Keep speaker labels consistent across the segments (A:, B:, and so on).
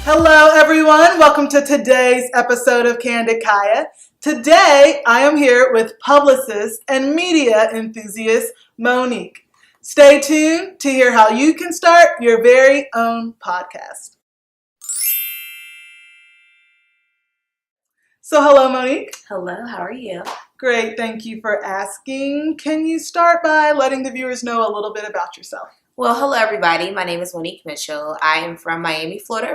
A: Hello, everyone. Welcome to today's episode of Candid Kaya. Today, I am here with publicist and media enthusiast, Monique. Stay tuned to hear how you can start your very own podcast. So, hello, Monique.
B: Hello, how are you?
A: Great, thank you for asking. Can you start by letting the viewers know a little bit about yourself?
B: Well, hello everybody. My name is Monique Mitchell. I am from Miami, Florida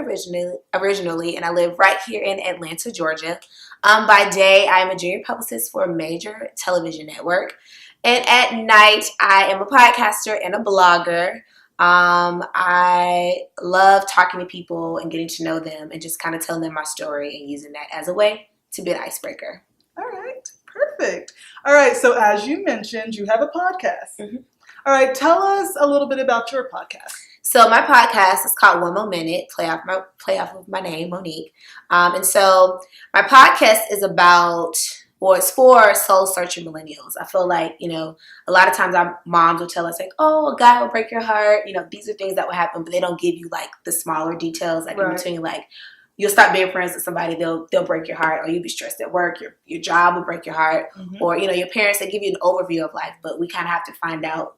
B: originally, and I live right here in Atlanta, Georgia. By day, I am a junior publicist for a major television network. And at night, I am a podcaster and a blogger. I love talking to people and getting to know them and just kind of telling them my story and using that as a way to be an icebreaker.
A: All right, perfect. All right, so as you mentioned, you have a podcast. Mm-hmm. All right, tell us a little bit about your podcast.
B: So my podcast is called One More Minute, play off of my name, Monique. And so my podcast is about, or it's for soul-searching millennials. I feel like, a lot of times our moms will tell us like, oh, a guy will break your heart. These are things that will happen, but they don't give you like the smaller details, like in between, like you'll stop being friends with somebody, they'll break your heart, or you'll be stressed at work, your job will break your heart, or, your parents, they give you an overview of life, but we kind of have to find out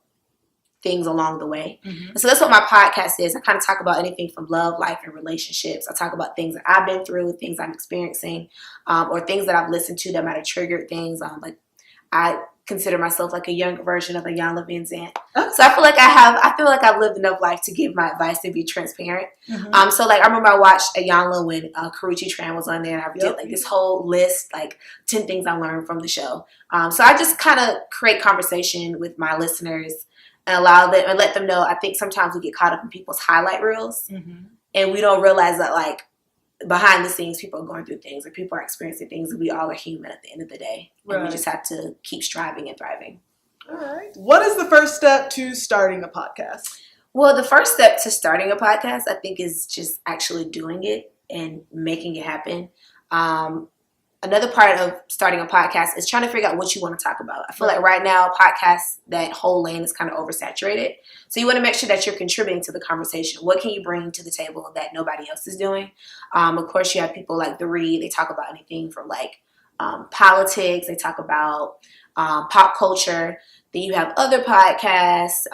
B: things along the way. So that's what my podcast is. I kind of talk about anything from love, life, and relationships. I talk about things that I've been through, things I'm experiencing, or things that I've listened to that might have triggered things. Like I consider myself like a younger version of a Jan Levine Zant. Oh. So I feel like I've lived enough life to give my advice and be transparent. So like I remember I watched a Yanla when Karrueche Tran was on there, and I did like this whole list, like 10 things I learned from the show. So I just kind of create conversation with my listeners and allow them and let them know. I think sometimes we get caught up in people's highlight reels, and we don't realize that like behind the scenes people are going through things, or people are experiencing things, and we all are human at the end of the day. And we just have to keep striving and thriving.
A: All right. What is the first step to starting a podcast?
B: Well, the first step to starting a podcast, I think, is just actually doing it and making it happen. Another part of starting a podcast is trying to figure out what you want to talk about. I feel like right now, podcasts, that whole lane is kind of oversaturated. So you want to make sure that you're contributing to the conversation. What can you bring to the table that nobody else is doing? Of course, you have people like The Read. They talk about anything from like politics. They talk about pop culture. Then you have other podcasts.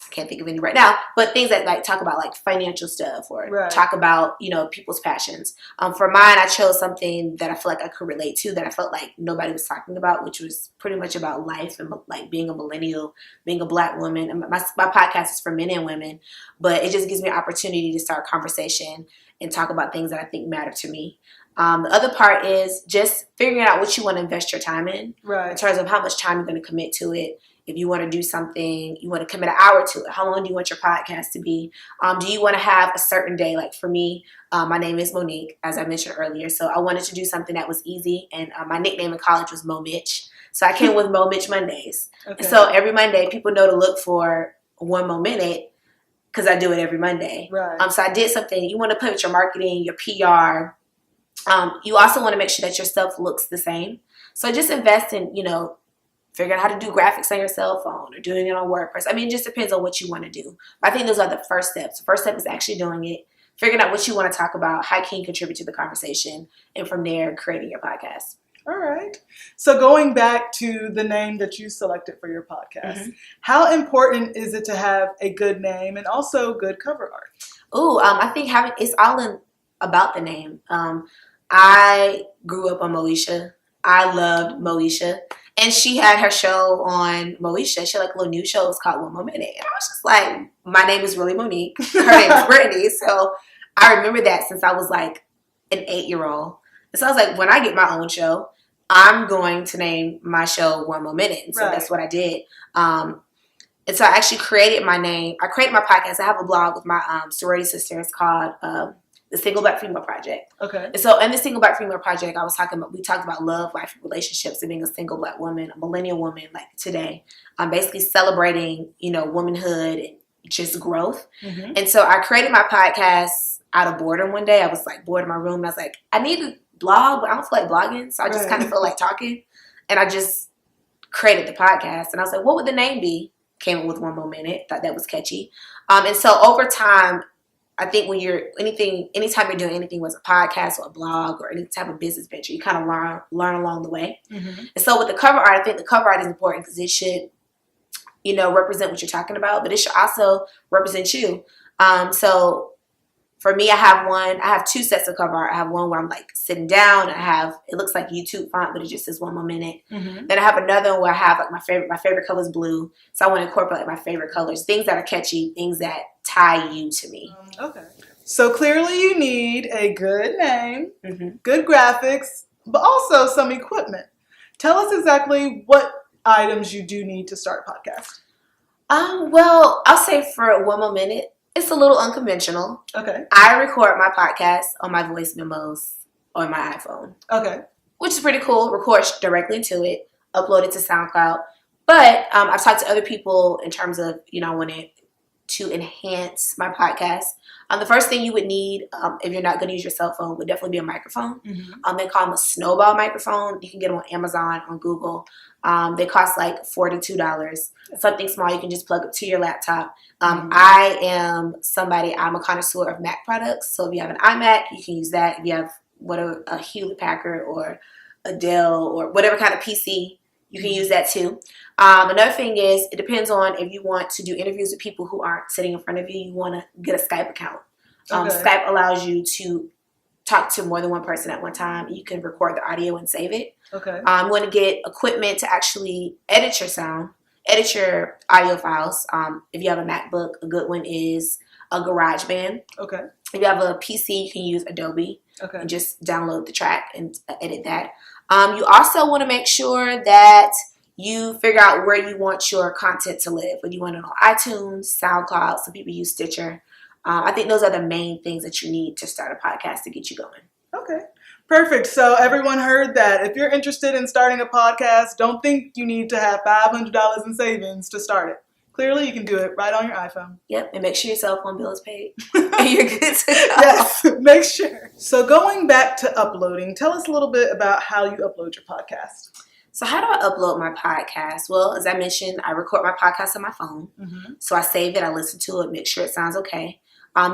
B: I can't think of any right now, but things that like talk about like financial stuff, or talk about, people's passions. For mine, I chose something that I feel like I could relate to, that I felt like nobody was talking about, which was pretty much about life and like being a millennial, being a Black woman. And my podcast is for men and women, but it just gives me an opportunity to start a conversation and talk about things that I think matter to me. The other part is just figuring out what you want to invest your time in terms of how much time you're going to commit to it. If you want to do something, you want to commit an hour to it. How long do you want your podcast to be? Do you want to have a certain day? Like for me, my name is Monique, as I mentioned earlier. So I wanted to do something that was easy. And my nickname in college was Mo Mitch. So I came with Mo Mitch Mondays. Okay. So every Monday, people know to look for One More Minute because I do it every Monday. So I did something. You want to play with your marketing, your PR. You also want to make sure that your stuff looks the same. So just invest in, figuring out how to do graphics on your cell phone or doing it on WordPress. I mean, it just depends on what you want to do. But I think those are the first steps. The first step is actually doing it, figuring out what you want to talk about, how can you contribute to the conversation, and from there, creating your podcast.
A: All right. So going back to the name that you selected for your podcast, how important is it to have a good name and also good cover art?
B: I think it's all about the name. I grew up on Moesha. I loved Moesha. And she had her show on Moesha. She had like a little new show. It's called One More Minute. And I was just like, my name is really Monique. Her name is Brittany. So I remember that since I was like an 8-year-old. And so I was like, when I get my own show, I'm going to name my show One More Minute. And so that's what I did. And so I actually created my name. I created my podcast. I have a blog with my sorority sister. It's called the Single Black Female Project. Okay. And so in the Single Black Female Project, we talked about love, life, and relationships, and being a single Black woman, a millennial woman like today. I'm basically celebrating, womanhood and just growth. And so I created my podcast out of boredom one day. I was like bored in my room, and I was like, I need to blog, but I don't feel like blogging. So I just kind of feel like talking. And I just created the podcast. And I was like, what would the name be? Came up with One More Minute. Thought that was catchy. And so over time, I think when anytime you're doing anything with a podcast or a blog or any type of business venture, you kind of learn along the way. Mm-hmm. And so with the cover art, I think the cover art is important because it should, represent what you're talking about, but it should also represent you. So for me, I have two sets of cover art. I have one where I'm like sitting down. It looks like YouTube font, but it just says 1 more minute. Mm-hmm. Then I have another one where I have like my favorite color is blue. So I want to incorporate my favorite colors, things that are catchy, things that tie you to me.
A: Okay. So clearly you need a good name, mm-hmm. good graphics, but also some equipment. Tell us exactly what items you do need to start a podcast.
B: Well, I'll say for 1 more minute, it's a little unconventional. Okay. I record my podcast on my voice memos on my iPhone. Okay. Which is pretty cool. Record directly into it, upload it to SoundCloud. But I've talked to other people in terms of, wanting to enhance my podcast. The first thing you would need, if you're not going to use your cell phone, would definitely be a microphone. Mm-hmm. They call them a snowball microphone. You can get them on Amazon, on Google. They cost like $42. Something small you can just plug up to your laptop. Mm-hmm. I'm a connoisseur of Mac products. So if you have an iMac, you can use that. If you have a Hewlett Packard or a Dell or whatever kind of PC, you can use that too. Another thing is, it depends on if you want to do interviews with people who aren't sitting in front of you. You want to get a Skype account. Okay. Skype allows you to talk to more than one person at one time. You can record the audio and save it. Okay. You want to get equipment to actually edit your sound, edit your audio files. If you have a MacBook, a good one is a GarageBand. Okay. If you have a PC, you can use Adobe. Okay. And just download the track and edit that. You also want to make sure that you figure out where you want your content to live. Whether you want it on iTunes, SoundCloud, some people use Stitcher. I think those are the main things that you need to start a podcast to get you going. Okay, perfect. So everyone heard that. If you're interested in starting a podcast, don't think you need to have $500 in savings to start it. Clearly, you can do it right on your iPhone. Yep, and make sure your cell phone bill is paid. And you're good to go. Yes, make sure. So going back to uploading, tell us a little bit about how you upload your podcast. So how do I upload my podcast? Well, as I mentioned, I record my podcast on my phone. Mm-hmm. So I save it, I listen to it, make sure it sounds okay.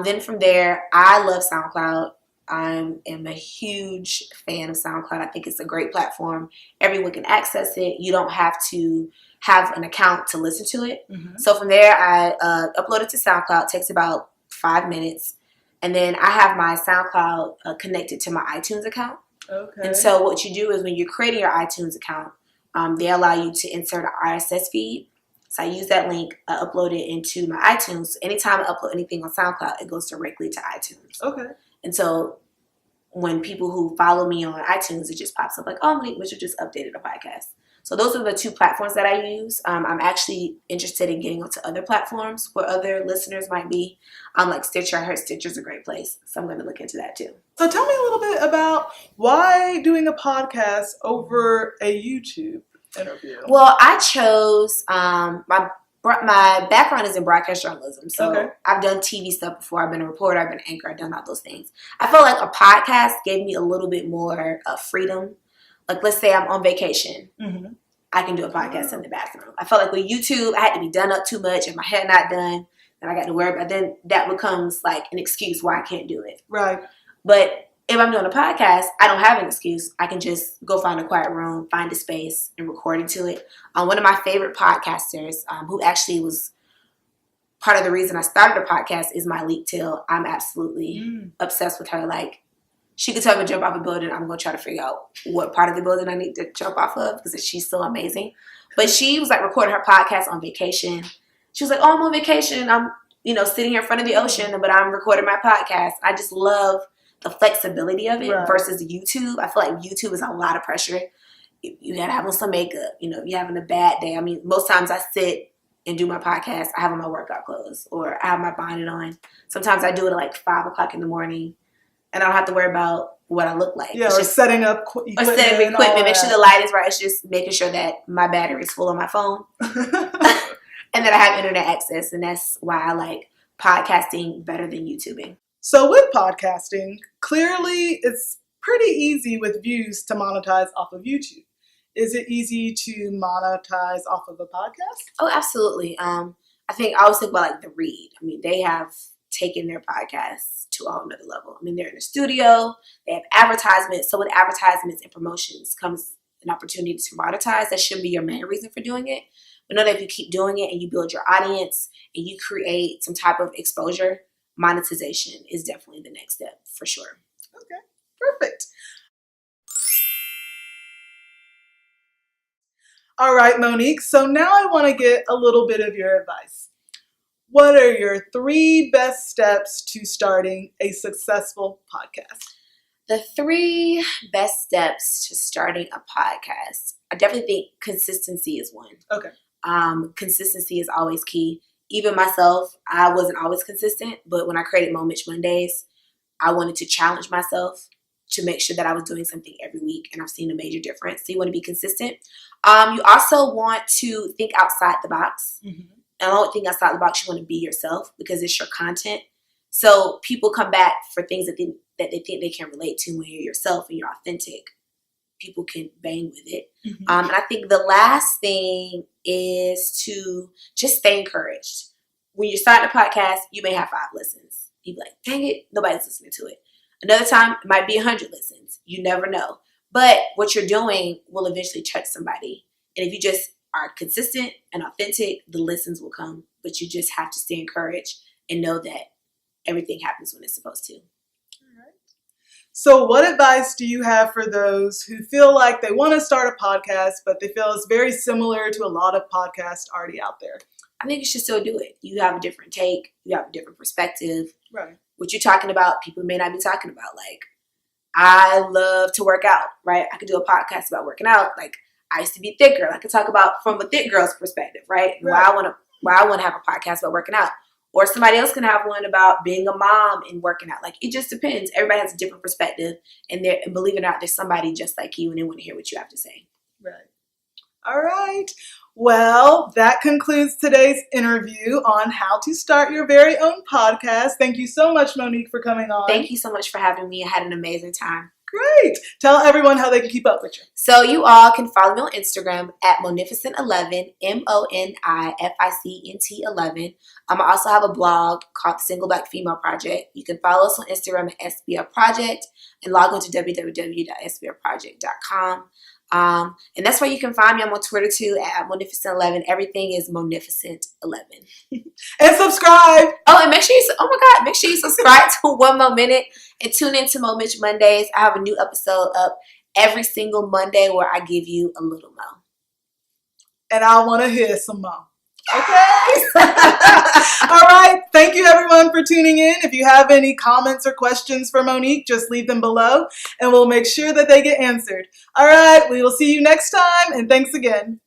B: Then from there, I love SoundCloud. I am a huge fan of SoundCloud. I think it's a great platform. Everyone can access it. You don't have to have an account to listen to it. Mm-hmm. So from there, I upload it to SoundCloud. It takes about 5 minutes. And then I have my SoundCloud connected to my iTunes account. Okay. And so what you do is when you're creating your iTunes account, they allow you to insert an RSS feed. So I use that link, I upload it into my iTunes. So anytime I upload anything on SoundCloud, it goes directly to iTunes. Okay. And so when people who follow me on iTunes, it just pops up like, oh, Monique Mitchell just updated a podcast. So those are the two platforms that I use. I'm actually interested in getting onto other platforms where other listeners might be. Like Stitcher. I heard Stitcher's a great place. So I'm going to look into that too. So tell me a little bit about why doing a podcast over a YouTube interview. Well, I chose my background is in broadcast journalism. So okay. I've done TV stuff before. I've been a reporter. I've been an anchor. I've done all those things. I felt like a podcast gave me a little bit more freedom. Like, let's say I'm on vacation. Mm-hmm. I can do a podcast in the bathroom. I felt like with YouTube, I had to be done up too much. If my hair not done, then I got to worry about it. Then that becomes like an excuse why I can't do it. Right. But if I'm doing a podcast, I don't have an excuse. I can just go find a quiet room, find a space, and record into it. One of my favorite podcasters, who actually was part of the reason I started a podcast, is Monique. I'm absolutely obsessed with her. Like, she could tell me to jump off a building. I'm going to try to figure out what part of the building I need to jump off of because she's so amazing. But she was like recording her podcast on vacation. She was like, oh, I'm on vacation. I'm, sitting here in front of the ocean, but I'm recording my podcast. I just love the flexibility of it versus YouTube. I feel like YouTube is a lot of pressure. You got to have on some makeup. If you're having a bad day. I mean, most times I sit and do my podcast. I have on my workout clothes or I have my bonnet on. Sometimes I do it at like 5 o'clock in the morning. And I don't have to worry about what I look like. Yeah, it's just setting up equipment. Or setting up equipment, make sure the light is right. It's just making sure that my battery is full on my phone. And that I have internet access. And that's why I like podcasting better than YouTubing. So with podcasting, clearly it's pretty easy with views to monetize off of YouTube. Is it easy to monetize off of a podcast? Oh, absolutely. I always think about like The Read. I mean, they have taken their podcasts to a whole nother level. I mean, they're in the studio, they have advertisements. So with advertisements and promotions comes an opportunity to monetize. That shouldn't be your main reason for doing it. But know that if you keep doing it and you build your audience and you create some type of exposure, monetization is definitely the next step for sure.
A: Okay, perfect. All right, Monique. So now I want to get a little bit of your advice. What are your 3 best steps to starting a successful podcast?
B: The 3 best steps to starting a podcast. I definitely think consistency is one.
A: Okay.
B: Consistency is always key. Even myself, I wasn't always consistent, but when I created Motivational Mondays, I wanted to challenge myself to make sure that I was doing something every week, and I've seen a major difference. So you want to be consistent. You also want to think outside the box. Mm-hmm. And I don't think outside the box, you want to be yourself because it's your content. So people come back for things that they think they can relate to when you're yourself and you're authentic. People can bang with it. Mm-hmm. And I think the last thing is to just stay encouraged. When you're starting a podcast, you may have 5 listens. You be like, dang it, nobody's listening to it. Another time, it might be 100 listens. You never know. But what you're doing will eventually touch somebody. And if you just are consistent and authentic, the listens will come. But you just have to stay encouraged and know that everything happens when it's supposed to.
A: All right. So what advice do you have for those who feel like they want to start a podcast, but they feel it's very similar to a lot of podcasts already out there?
B: I think you should still do it. You have a different take. You have a different perspective.
A: Right.
B: What you're talking about, people may not be talking about. Like, I love to work out, right? I could do a podcast about working out. Like, I used to be thicker. I could talk about from a thick girl's perspective, right? Why I want to have a podcast about working out. Or somebody else can have one about being a mom and working out. Like, it just depends. Everybody has a different perspective. And believe it or not, there's somebody just like you and they want to hear what you have to say.
A: Right. All right. Well, that concludes today's interview on how to start your very own podcast. Thank you so much, Monique, for coming on.
B: Thank you so much for having me. I had an amazing time.
A: Great. Tell everyone how they can keep up with you.
B: So you all can follow me on Instagram at Monificent11, Monificent 11. I also have a blog called Single Black Female Project. You can follow us on Instagram at SBF Project and log on to www.sbfproject.com. And that's where you can find me. I'm on Twitter too at Monificent11. Everything is Monificent11.
A: And subscribe.
B: Oh, and make sure you subscribe to One More Minute and tune into Motivational Mondays. I have a new episode up every single Monday where I give you a little mo.
A: And I want to hear some more. Okay. All right. Thank you, everyone, for tuning in. If you have any comments or questions for Monique, just leave them below and we'll make sure that they get answered. All right. We will see you next time. And thanks again.